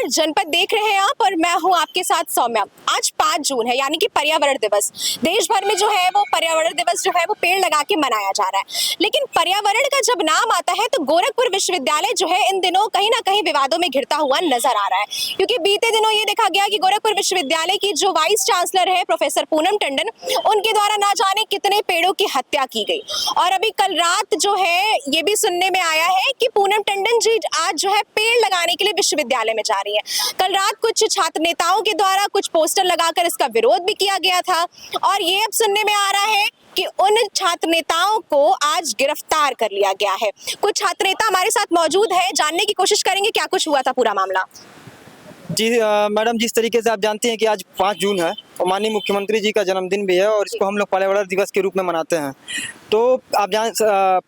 जनपद देख रहे हैं आप और मैं हूं आपके साथ सौम्या। आज 5 जून है यानी कि पर्यावरण दिवस। देश भर में जो है वो पर्यावरण दिवस जो है वो पेड़ लगा के मनाया जा रहा है। लेकिन पर्यावरण का जब नाम आता है तो गोरखपुर विश्वविद्यालय जो है इन दिनों कहीं ना कहीं विवादों में घिरता हुआ नजर आ रहा है, क्योंकि बीते दिनों ये देखा गया कि गोरखपुर विश्वविद्यालय की जो वाइस चांसलर है प्रोफेसर पूनम टंडन, उनके द्वारा ना जाने कितने पेड़ों की हत्या की गई। और अभी कल रात जो है ये भी सुनने में आया है कि पूनम टंडन जी आज जो है पेड़ लगाने के लिए विश्वविद्यालय में जा रही है। कल रात कुछ छात्र नेताओं के द्वारा कुछ पोस्टर लगाकर इसका विरोध भी किया गया था और ये अब सुनने में आ रहा है कि उन छात्र नेताओं को आज गिरफ्तार कर लिया गया है। कुछ छात्र नेता हमारे साथ मौजूद है, जानने की कोशिश करेंगे क्या कुछ हुआ था पूरा मामला। जी मैडम, जिस तरीके से आप जानते हैं कि आज 5 जून है और माननीय मुख्यमंत्री जी का जन्मदिन भी है और इसको हम लोग पर्यावरण दिवस के रूप में मनाते हैं। तो आप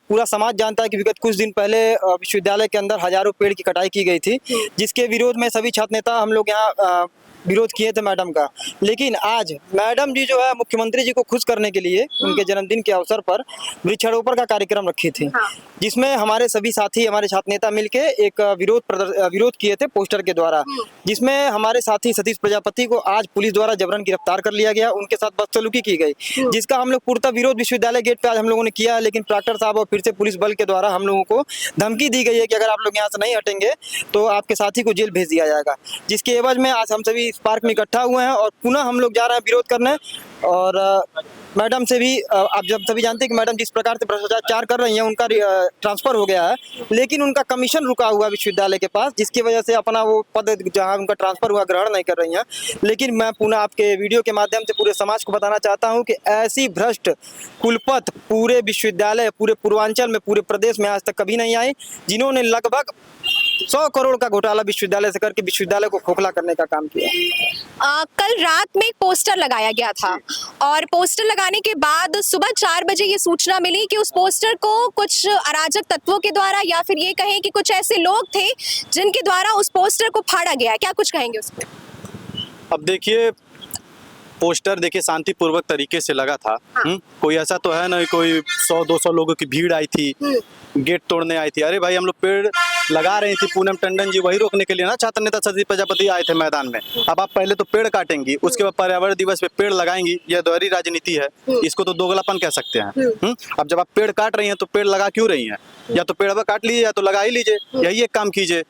पूरा समाज जानता है कि विगत कुछ दिन पहले विश्वविद्यालय के अंदर हजारों पेड़ की कटाई की गई थी, जिसके विरोध में सभी छात्र नेता हम लोग यहाँ विरोध किए थे मैडम का। लेकिन आज मैडम जी जो है मुख्यमंत्री जी को खुश करने के लिए उनके जन्मदिन के अवसर पर वृक्षारोपण का कार्यक्रम रखी थी, जिसमें हमारे सभी साथी हमारे छात्र नेता मिलके एक विरोध किए थे पोस्टर के द्वारा, जिसमें हमारे साथी सतीश प्रजापति को आज पुलिस द्वारा जबरन गिरफ्तार कर लिया गया, उनके साथ बदसलूकी की गई, जिसका हम लोग पूर्णतः विरोध विश्वविद्यालय गेट पे आज हम लोगों ने किया है। लेकिन प्राक्टर साहब और फिर से पुलिस बल के द्वारा हम लोगों को धमकी दी गई है कि अगर आप लोग यहाँ से नहीं हटेंगे तो आपके साथी को जेल भेज दिया जाएगा, जिसके एवज में आज हम सभी इस पार्क में इकट्ठा हुए हैं और पुनः हम लोग जा रहे हैं विरोध करने। और मैडम से भी आप जब सभी जानते हैं कि मैडम जिस प्रकार से भ्रष्टाचार कर रही हैं, उनका ट्रांसफर हो गया है, लेकिन उनका कमीशन रुका हुआ विश्वविद्यालय के पास, जिसकी वजह से अपना वो पद जहां उनका ट्रांसफर हुआ ग्रहण नहीं कर रही हैं। लेकिन मैं पुनः आपके वीडियो के माध्यम से पूरे समाज को बताना चाहता हूं कि ऐसी भ्रष्ट कुलपत पूरे विश्वविद्यालय, पूरे पूर्वांचल में, पूरे प्रदेश में आज तक कभी नहीं आई, जिन्होंने लगभग 100 करोड़ का घोटाला विश्वविद्यालय से करके विश्वविद्यालय को खोखला करने का काम किया। कल रात में एक पोस्टर लगाया गया था और पोस्टर लगाने के बाद सुबह 4 बजे ये सूचना मिली कि उस पोस्टर को कुछ अराजक तत्वों के द्वारा या फिर ये कहें कि कुछ ऐसे लोग थे जिनके द्वारा उस पोस्टर को फाड़ा गया। क्या कुछ कहेंगे उस पर? अब देखिए, पोस्टर देखिए शांतिपूर्वक तरीके से लगा था। कोई ऐसा तो है ना कोई 100-200 लोगों की भीड़ आई थी, गेट तोड़ने आई थी। अरे भाई, हम लोग पेड़ लगा रही थी पूनम टंडन जी, वही रोकने के लिए ना छात्र नेता सतीश प्रजापति आए थे मैदान में। अब आप पहले तो पेड़ काटेंगी, उसके बाद पर्यावरण दिवस पे पेड़ लगाएंगी, यह दोहरी राजनीति है, इसको तो दोगलापन कह सकते हैं। अब जब आप पेड़ काट रही हैं तो पेड़ लगा क्यों रही हैं? या तो पेड़ काट लीजिए या तो लगा ही लीजिए, यही एक काम कीजिए।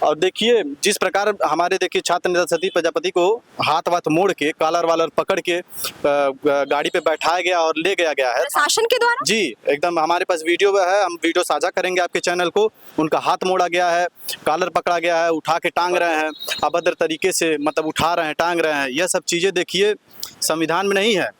और देखिए जिस प्रकार हमारे देखिए छात्र नेता सतीश प्रजापति को हाथ वाथ मोड़ के कॉलर वालर पकड़ के गाड़ी पे बैठाया गया और ले गया है प्रशासन के द्वारा। जी एकदम, हमारे पास वीडियो है, हम वीडियो साझा करेंगे आपके चैनल को। उनका हाथ मोड़ा गया है, कॉलर पकड़ा गया है, उठा के टांग रहे हैं, अभद्र तरीके से मतलब उठा रहे हैं, टांग रहे हैं। यह सब चीजें देखिए संविधान में नहीं है।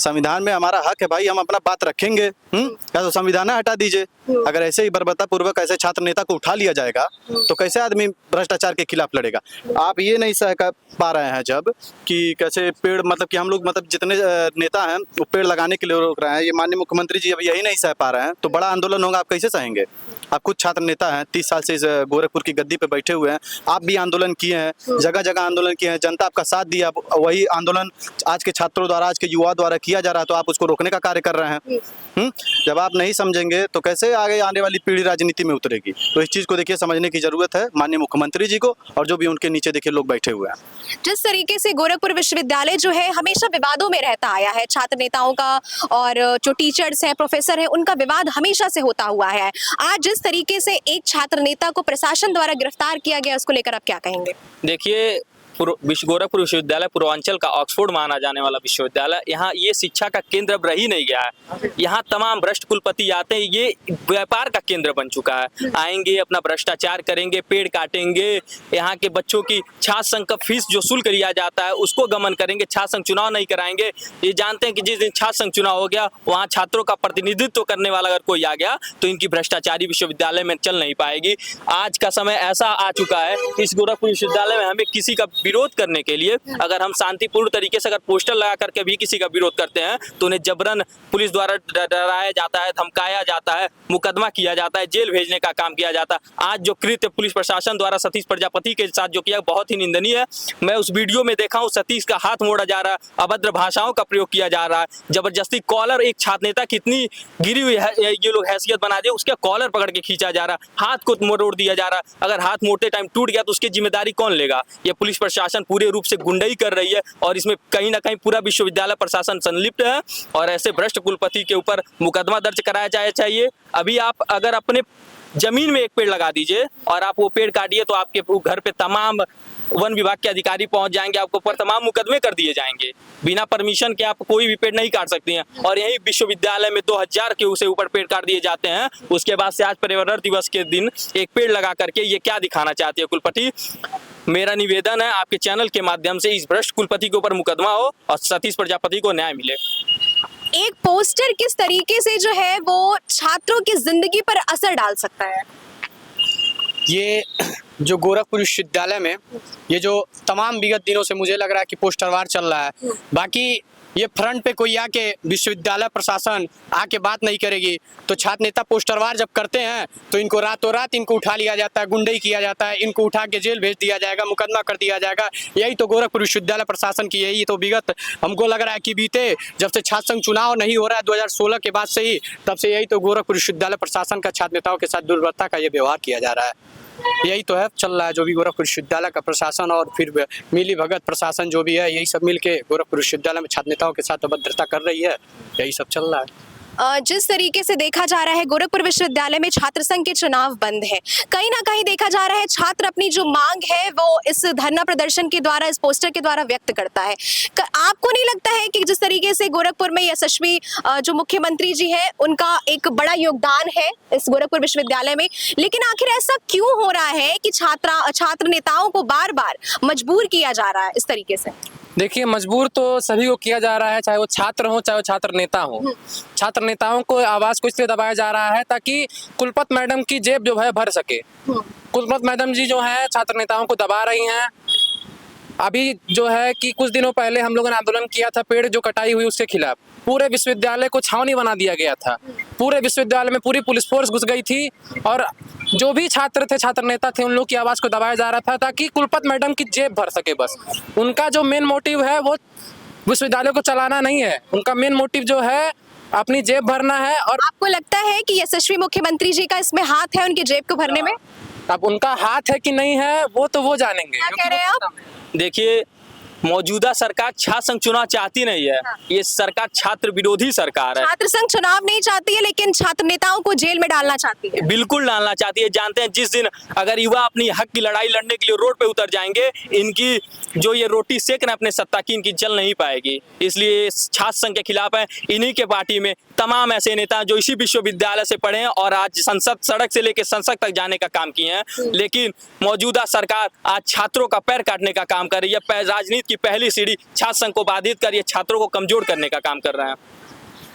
संविधान में हमारा हक है भाई, हम अपना बात रखेंगे। या तो संविधान हटा दीजिए। अगर ऐसे ही बर्बरता पूर्वक ऐसे छात्र नेता को उठा लिया जाएगा तो कैसे आदमी भ्रष्टाचार के खिलाफ लड़ेगा? आप ये नहीं सह पा रहे हैं जब कि कैसे पेड़ मतलब कि हम लोग मतलब जितने नेता हैं वो पेड़ लगाने के लिए रोक रहे हैं, ये माननीय मुख्यमंत्री जी अब यही नहीं सह पा रहे हैं तो बड़ा आंदोलन होगा, आप कैसे सहेंगे? आप कुछ छात्र नेता हैं, 30 साल से इस गोरखपुर की गद्दी पे बैठे हुए हैं, आप भी आंदोलन किए हैं, जगह जगह आंदोलन किए हैं, जनता आपका साथ दिया। वही आंदोलन आज के छात्रों द्वारा, आज के युवा द्वारा किया जा रहा है, तो आप उसको रोकने का कार्य कर रहे हैं। जब आप नहीं समझेंगे तो कैसे आगे आने वाली पीढ़ी राजनीति में उतरेगी? तो इस चीज को देखिए समझने की जरूरत है माननीय मुख्यमंत्री जी को और जो भी उनके नीचे देखिए लोग बैठे हुए हैं। जिस तरीके से गोरखपुर विश्वविद्यालय जो है हमेशा विवादों में रहता आया है, छात्र नेताओं का और जो टीचर्स हैं, प्रोफेसर हैं, उनका विवाद हमेशा से होता हुआ है। आज जिस तरीके से एक छात्र नेता को प्रशासन द्वारा गिरफ्तार किया गया, उसको लेकर आप क्या कहेंगे? देखिए, गोरखपुर विश्वविद्यालय पूर्वांचल का ऑक्सफोर्ड माना जाने वाला विश्वविद्यालय, यहाँ ये शिक्षा का केंद्र अब रह ही नहीं गया है। यहाँ तमाम भ्रष्ट कुलपति आते हैं, ये व्यापार का केंद्र बन चुका है। आएंगे, अपना भ्रष्टाचार करेंगे, पेड़ काटेंगे, यहाँ के बच्चों की छात्र संघ का फीस जो शुल्क लिया जाता है उसको गमन करेंगे, छात्र संघ चुनाव नहीं कराएंगे। ये जानते हैं कि जिस दिन छात्र संघ चुनाव हो गया वहाँ छात्रों का प्रतिनिधित्व करने वाला अगर कोई आ गया तो इनकी भ्रष्टाचारी विश्वविद्यालय में चल नहीं पाएगी। आज का समय ऐसा आ चुका है, इस गोरखपुर विश्वविद्यालय में हमें किसी का विरोध करने के लिए अगर हम शांतिपूर्ण तरीके से अगर पोस्टर लगा करके भी किसी का विरोध करते हैं तो उन्हें जबरन पुलिस द्वारा डराया जाता है, धमकाया जाता है, मुकदमा किया जाता है, जेल भेजने का काम किया जाता है। आज जो कृत्य पुलिस प्रशासन द्वारा सतीश प्रजापति के साथ जो किया बहुत ही निंदनीय है। मैं उस वीडियो में देखा हूँ सतीश का हाथ मोड़ा जा रहा है, अभद्र भाषाओं का प्रयोग किया जा रहा है, जबरदस्ती कॉलर, एक छात्र नेता की इतनी गिरी हुई है ये लोग हैसियत बना दिए, उसके कॉलर पकड़ के खींचा जा रहा है, हाथ को मोड़ दिया जा रहा है। अगर हाथ मोड़ते टाइम टूट गया तो उसकी जिम्मेदारी कौन लेगा? ये पुलिस प्रशासन पूरे रूप से गुंडाई कर रही है और इसमें कहीं ना कहीं पूरा विश्वविद्यालय प्रशासन संलिप्त है और ऐसे भ्रष्ट कुलपति के ऊपर मुकदमा दर्ज कराया जाना चाहिए। अभी आप अगर अपने जमीन में एक पेड़ लगा दीजिए और आप वो पेड़ काटिए तो आपके घर पे तमाम वन विभाग के अधिकारी पहुंच जाएंगे, आपके ऊपर तमाम मुकदमे कर दिए जाएंगे। बिना परमिशन के आप कोई भी पेड़ नहीं काट सकती हैं। और यही विश्वविद्यालय में 2000 के से ऊपर पेड़ काट दिए जाते हैं। उसके बाद से आज पर्यावरण दिवस के दिन एक पेड़ लगा करके ये क्या दिखाना चाहती है कुलपति? मेरा निवेदन है आपके चैनल के माध्यम से इस भ्रष्ट कुलपति के ऊपर मुकदमा हो और सतीश प्रजापति को न्याय मिले। एक पोस्टर किस तरीके से जो है वो छात्रों की जिंदगी पर असर डाल सकता है? ये जो गोरखपुर विश्वविद्यालय में ये जो तमाम विगत दिनों से मुझे लग रहा है कि पोस्टर वार चल रहा है, बाकी ये फ्रंट पे कोई आके विश्वविद्यालय प्रशासन आके बात नहीं करेगी तो छात्र नेता पोस्टर वार जब करते हैं तो इनको रातों रात इनको उठा लिया जाता है, गुंडई किया जाता है, इनको उठा के जेल भेज दिया जाएगा, मुकदमा कर दिया जाएगा। यही तो गोरखपुर विश्वविद्यालय प्रशासन की यही तो विगत हमको लग रहा है कि बीते जब से छात्र संघ चुनाव नहीं हो रहा है 2016 के बाद से ही, तब से यही तो गोरखपुर विश्वविद्यालय प्रशासन का छात्र नेताओं के साथ दुर्व्यवहार का ये व्यवहार किया जा रहा है। यही तो है चल रहा है जो भी गोरखपुर विश्वविद्यालय का प्रशासन और फिर मिली भगत प्रशासन जो भी है, यही सब मिलके गोरखपुर विश्वविद्यालय में छात्र नेताओं के साथ अभद्रता कर रही है। यही सब चल रहा है। जिस तरीके से देखा जा रहा है गोरखपुर विश्वविद्यालय में छात्र संघ के चुनाव बंद है, कहीं ना कहीं देखा जा रहा है छात्र अपनी जो मांग है वो इस धरना प्रदर्शन के द्वारा, इस पोस्टर के द्वारा व्यक्त करता है। आपको नहीं लगता है कि जिस तरीके से गोरखपुर में यशस्वी जो मुख्यमंत्री जी है उनका एक बड़ा योगदान है इस गोरखपुर विश्वविद्यालय में, लेकिन आखिर ऐसा क्यों हो रहा है कि छात्र नेताओं को बार बार मजबूर किया जा रहा है इस तरीके से? देखिए, मजबूर तो सभी को किया जा रहा है, चाहे वो छात्र हो चाहे वो छात्र नेता हो। छात्र नेताओं को आवाज को इसलिए दबाया जा रहा है ताकि कुलपति मैडम की जेब जो है भर सके। कुलपति मैडम जी जो है छात्र नेताओं को दबा रही हैं। अभी जो है कि कुछ दिनों पहले हम लोगों ने आंदोलन किया था पेड़ जो कटाई हुई उसके खिलाफ, पूरे विश्वविद्यालय को छावनी बना दिया गया था। पूरे विश्वविद्यालय में पूरी पुलिस फोर्स घुस गई थी और जो भी छात्र थे, छात्र नेता थे, उन लोग की आवाज को दबाया जा रहा था ताकि कुलपति मैडम की जेब भर सके। बस उनका जो मेन मोटिव है वो विश्वविद्यालय को चलाना नहीं है, उनका मेन मोटिव जो है अपनी जेब भरना है। और आपको लगता है कि यशस्वी मुख्यमंत्री जी का इसमें हाथ है उनकी जेब को भरने में? अब उनका हाथ है कि नहीं है वो तो वो जानेंगे। क्या कह रहे हैं आप? देखिए, मौजूदा सरकार छात्र संघ चुनाव चाहती नहीं है। ये सरकार छात्र विरोधी सरकार है। छात्र संघ चुनाव नहीं चाहती है लेकिन छात्र नेताओं को जेल में डालना चाहती है। बिल्कुल डालना चाहती है। जानते हैं जिस दिन अगर युवा अपनी हक की लड़ाई लड़ने के लिए रोड पे उतर जाएंगे, इनकी जो ये रोटी सेक ना अपने सत्ता की, इनकी जल नहीं पाएगी। इसलिए छात्र संघ के खिलाफ है। इन्हीं के पार्टी में तमाम ऐसे नेता जो इसी विश्वविद्यालय से पढ़े हैं और आज संसद, सड़क से लेकर संसद तक जाने का काम किए हैं, लेकिन मौजूदा सरकार आज छात्रों का पैर काटने का काम कर रही है। राजनीति की पहली सीढ़ी छात्र संघ को बाधित कर ये छात्रों को कमजोर करने का काम कर रहे हैं।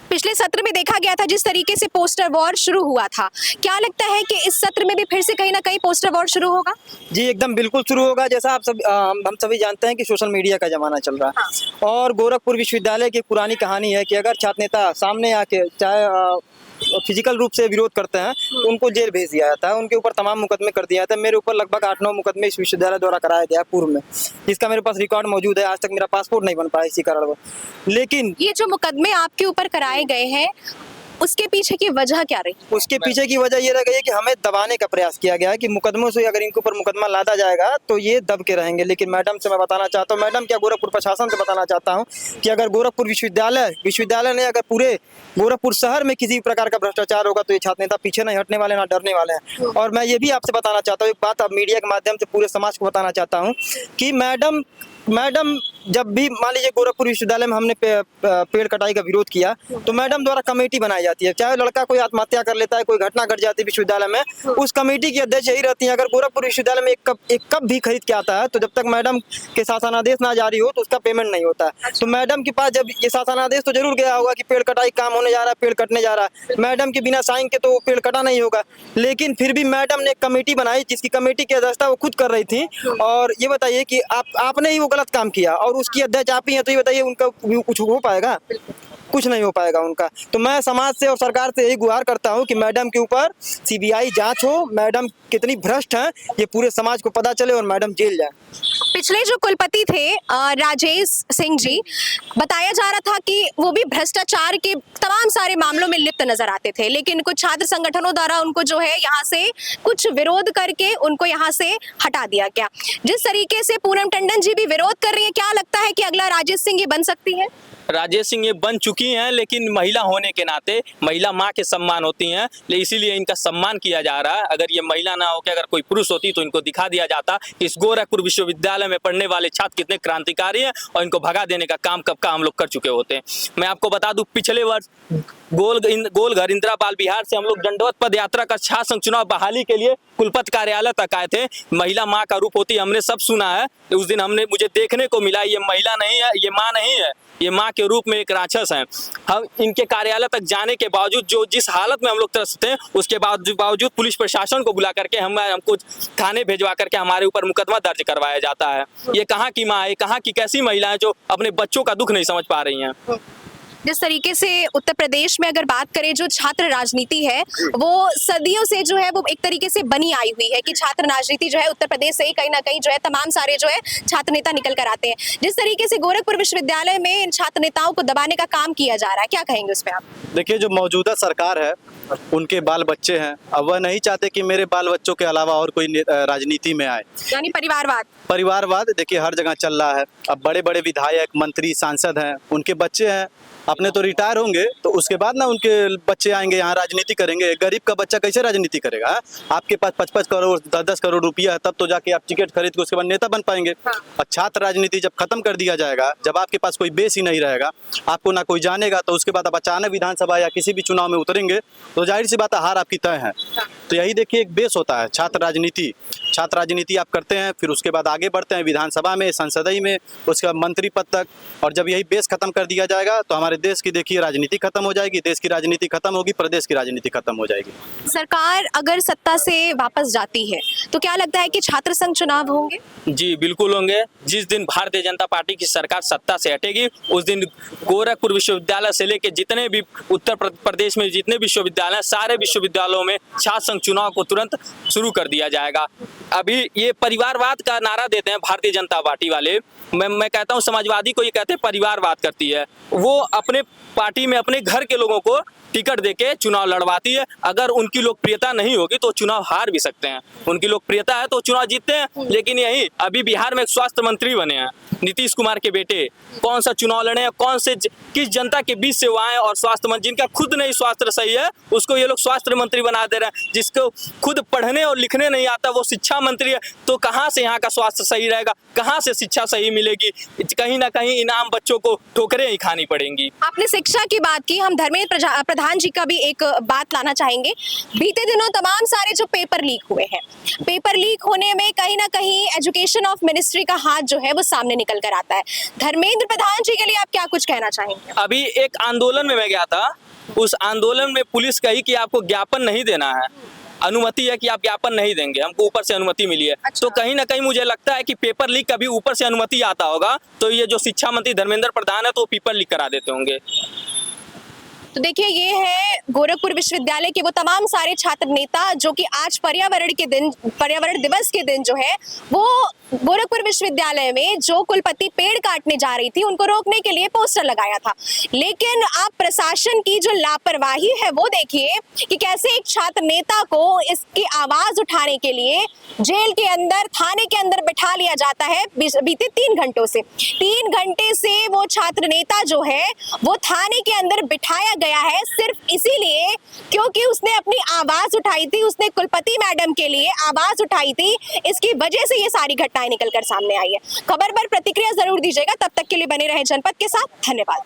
पिछले सत्र में देखा गया था जिस तरीके से पोस्टर वॉर शुरू हुआ था, क्या लगता है कि इस सत्र में भी फिर से कहीं ना कहीं पोस्टर वॉर शुरू होगा? जी एकदम बिल्कुल शुरू होगा। जैसा आप सब हम सभी जानते हैं कि सोशल मीडिया का जमाना चल रहा है और गोरखपुर विश्वविद्यालय की पुरानी कहानी है कि अगर छात्र नेता सामने आके चाहे फिजिकल रूप से विरोध करते हैं तो उनको जेल भेज दिया जाता है, उनके ऊपर तमाम मुकदमे कर दिया जाता है। मेरे ऊपर लगभग 8-9 मुकदमे इस विश्वविद्यालय द्वारा कराया गया पूर्व में, जिसका मेरे पास रिकॉर्ड मौजूद है। आज तक मेरा पासपोर्ट नहीं बन पाया इसी कारण। लेकिन ये जो मुकदमे आपके ऊपर कराए गए हैं उसके पीछे की वजह क्या रही? उसके पीछे की वजह ये रह गई है कि हमें दबाने का प्रयास किया गया है कि मुकदमों से अगर इनके ऊपर मुकदमा लादा जाएगा तो ये दब के रहेंगे। लेकिन मैडम से मैं बताना चाहता हूँ, मैडम क्या गोरखपुर प्रशासन से बताना चाहता हूँ कि अगर गोरखपुर विश्वविद्यालय ने अगर पूरे गोरखपुर शहर में किसी प्रकार का भ्रष्टाचार होगा तो ये छात्र नेता पीछे नहीं हटने वाले, ना डरने वाले हैं। और मैं ये भी आपसे बताना चाहता हूँ, एक बात अब मीडिया के माध्यम से पूरे समाज को बताना चाहता हूँ कि मैडम जब भी मान लीजिए गोरखपुर विश्वविद्यालय में हमने पेड़ कटाई का विरोध किया तो मैडम द्वारा कमेटी बनाई जाती है। चाहे लड़का कोई आत्महत्या कर लेता है, कोई घटना घट जाती है विश्वविद्यालय में, उस कमेटी की अध्यक्ष यही रहती है। अगर गोरखपुर विश्वविद्यालय में एक कप भी खरीद के आता है तो जब तक मैडम के शासनादेश ना जारी हो तो उसका पेमेंट नहीं होता है। तो मैडम के पास जब ये शासनादेश तो जरूर गया होगा कि पेड़ कटाई काम होने जा रहा है, पेड़ कटने जा रहा है, मैडम के बिना साइन के तो पेड़ कटा नहीं होगा। लेकिन फिर भी मैडम ने एक कमेटी बनाई जिसकी कमेटी की अध्यक्षता वो खुद कर रही थी। और ये बताइए कि आपने ही वो गलत काम किया और उसकी अध्यक्ष आप ही हैं, तो ये बताइए उनका कुछ हो पाएगा? कुछ नहीं हो पाएगा उनका। तो मैं समाज से और सरकार से यही गुहार करता हूं कि मैडम के ऊपर सीबीआई जांच हो, मैडम कितनी भ्रष्ट हैं ये पूरे समाज को पता चले और मैडम जेल जाए। पिछले जो कुलपति थे राजेश सिंह जी, बताया जा रहा था कि वो भी भ्रष्टाचार के तमाम सारे मामलों में लिप्त नजर आते थे, लेकिन कुछ छात्र संगठनों द्वारा उनको जो है यहाँ से कुछ विरोध करके उनको यहाँ से हटा दिया गया। जिस तरीके से पूनम टंडन जी भी विरोध कर रही है, क्या लगता है कि अगला राजेश सिंह ये बन सकती है? राजेश सिंह ये बन चुकी हैं, लेकिन महिला होने के नाते महिला माँ के सम्मान होती हैं, इसीलिए इनका सम्मान किया जा रहा है। अगर ये महिला ना हो के अगर कोई पुरुष होती तो इनको दिखा दिया जाता कि इस गोरखपुर विश्वविद्यालय में पढ़ने वाले छात्र कितने क्रांतिकारी हैं और इनको भगा देने का काम कब का हम लोग कर चुके होते हैं। मैं आपको बता दूं, पिछले वर्ष गोलघर इंदिरा बाल विहार से हम लोग दंडवत पद यात्रा कर छात्र संघ चुनाव बहाली के लिए कुलपति कार्यालय तक आए थे। महिला माँ का रूप होती, हमने सब सुना है। उस दिन मुझे देखने को मिला ये महिला नहीं है, ये माँ नहीं है, ये माँ के रूप में एक राक्षस है। हम इनके कार्यालय तक जाने के बावजूद जो जिस हालत में हम लोग त्रस्त थे, उसके बावजूद पुलिस प्रशासन को बुला करके हमको थाने भेजवा करके हमारे ऊपर मुकदमा दर्ज करवाया जाता है। ये कहाँ की माँ है, कहाँ की कैसी महिला है जो अपने बच्चों का दुख नहीं समझ पा रही हैं। जिस तरीके से उत्तर प्रदेश में अगर बात करें, जो छात्र राजनीति है वो सदियों से जो है वो एक तरीके से बनी आई हुई है कि छात्र राजनीति जो है उत्तर प्रदेश से ही कहीं ना कहीं जो है तमाम सारे जो है छात्र नेता निकल कर आते हैं। जिस तरीके से गोरखपुर विश्वविद्यालय में इन छात्र नेताओं को दबाने का काम किया जा रहा है, क्या कहेंगे उस पर आप? देखिए, जो मौजूदा सरकार है उनके बाल बच्चे हैं, अब वह नहीं चाहते कि मेरे बाल बच्चों के अलावा और कोई राजनीति में आए, यानी परिवारवाद देखिए हर जगह चल रहा है। अब बड़े बड़े विधायक, मंत्री, सांसद हैं, उनके बच्चे हैं, अपने तो रिटायर होंगे तो उसके बाद ना उनके बच्चे आएंगे यहाँ राजनीति करेंगे। गरीब का बच्चा कैसे राजनीति करेगा? आपके पास 55 करोड़ 10-10 करोड़ रुपया है, तब तो जाके आप टिकट खरीद के उसके बाद नेता बन पाएंगे। और छात्र राजनीति जब खत्म कर दिया जाएगा, जब आपके पास कोई बेस ही नहीं रहेगा, आपको ना कोई जानेगा, तो उसके बाद आप अचानक विधानसभा या किसी भी चुनाव में उतरेंगे तो जाहिर सी बात है हार आपकी तय है। तो यही देखिए एक बेस होता है छात्र राजनीति। छात्र राजनीति आप करते हैं, फिर उसके बाद आगे बढ़ते हैं विधानसभा में, संसदीय में, उसके बाद मंत्री पद तक। और जब यही बेस खत्म कर दिया जाएगा तो हमारे देश की देखिए राजनीति खत्म हो जाएगी, देश की राजनीति खत्म होगी, प्रदेश की राजनीति खत्म हो जाएगी। सरकार अगर सत्ता से वापस जाती है तो क्या लगता है कि छात्र संघ चुनाव होंगे? जी बिल्कुल होंगे। जिस दिन भारतीय जनता पार्टी की सरकार सत्ता से हटेगी उस दिन गोरखपुर विश्वविद्यालय से लेकर जितने भी उत्तर प्रदेश में जितने विश्वविद्यालय, सारे विश्वविद्यालयों में छात्र संघ चुनाव को तुरंत शुरू कर दिया जाएगा। अभी ये परिवारवाद का नारा देते हैं भारतीय जनता पार्टी वाले। मैं कहता हूँ समाजवादी को ये कहते हैं परिवारवाद करती है। वो अपने पार्टी में अपने घर के लोगों को टिकट देके चुनाव लड़वाती है। अगर उनकी लोकप्रियता नहीं होगी तो चुनाव हार भी सकते हैं। उनकी लोकप्रियता है तो चुनाव जीतते हैं। लेकिन यही अभी बिहार में एक स्वास्थ्य मंत्री बने हैं नीतीश कुमार के बेटे, कौन सा चुनाव लड़े हैं, कौन से किस जनता के बीच से वो आए और स्वास्थ्य मंत्री, जिनका खुद नहीं स्वास्थ्य सही है उसको ये लोग स्वास्थ्य मंत्री बना दे रहे हैं। जिसको खुद पढ़ने और लिखने नहीं आता वो शिक्षा मंत्री है, तो कहाँ से यहाँ का स्वास्थ्य सही रहेगा, कहाँ से शिक्षा सही मिलेगी? कहीं ना कहीं इनाम बच्चों को ठोकरें ही खानी पड़ेंगी। आपने शिक्षा की बात की, हम धर्मेंद्र प्रधान जी का भी एक बात लाना चाहेंगे। बीते दिनों तमाम सारे जो पेपर लीक हुए हैं, पेपर लीक होने में कहीं ना कहीं एजुकेशन ऑफ मिनिस्ट्री का हाथ जो है वो सामने निकल कर आता है। धर्मेंद्र प्रधान जी के लिए आप क्या कुछ कहना चाहेंगे? अभी एक आंदोलन में मैं गया था, उस आंदोलन में पुलिस कही कि आपको ज्ञापन नहीं देना है, अनुमति है कि आप ज्ञापन नहीं देंगे, हमको ऊपर से अनुमति मिली है। तो कहीं ना कहीं मुझे लगता है कि पेपर लीक कभी ऊपर से अनुमति आता होगा तो ये जो शिक्षा मंत्री धर्मेंद्र प्रधान है तो पेपर लीक करा देते होंगे। तो देखिए, ये है गोरखपुर विश्वविद्यालय के वो तमाम सारे छात्र नेता जो कि आज पर्यावरण दिवस के दिन जो है वो गोरखपुर विश्वविद्यालय में जो कुलपति पेड़ काटने जा रही थी उनको रोकने के लिए पोस्टर लगाया था। लेकिन आप प्रशासन की जो लापरवाही है वो देखिए कि कैसे एक छात्र नेता को इसकी आवाज उठाने के लिए जेल के अंदर, थाने के अंदर बिठा लिया जाता है बीते 3 घंटों से। 3 घंटे से वो छात्र नेता जो है वो थाने के अंदर बिठाया गया है सिर्फ इसीलिए क्योंकि उसने अपनी आवाज उठाई थी, उसने कुलपति मैडम के लिए आवाज उठाई थी। इसकी वजह से ये सारी घटना घटनाएं निकलकर सामने आई है। खबर पर प्रतिक्रिया जरूर दीजिएगा। तब तक के लिए बने रहे जनपद के साथ। धन्यवाद।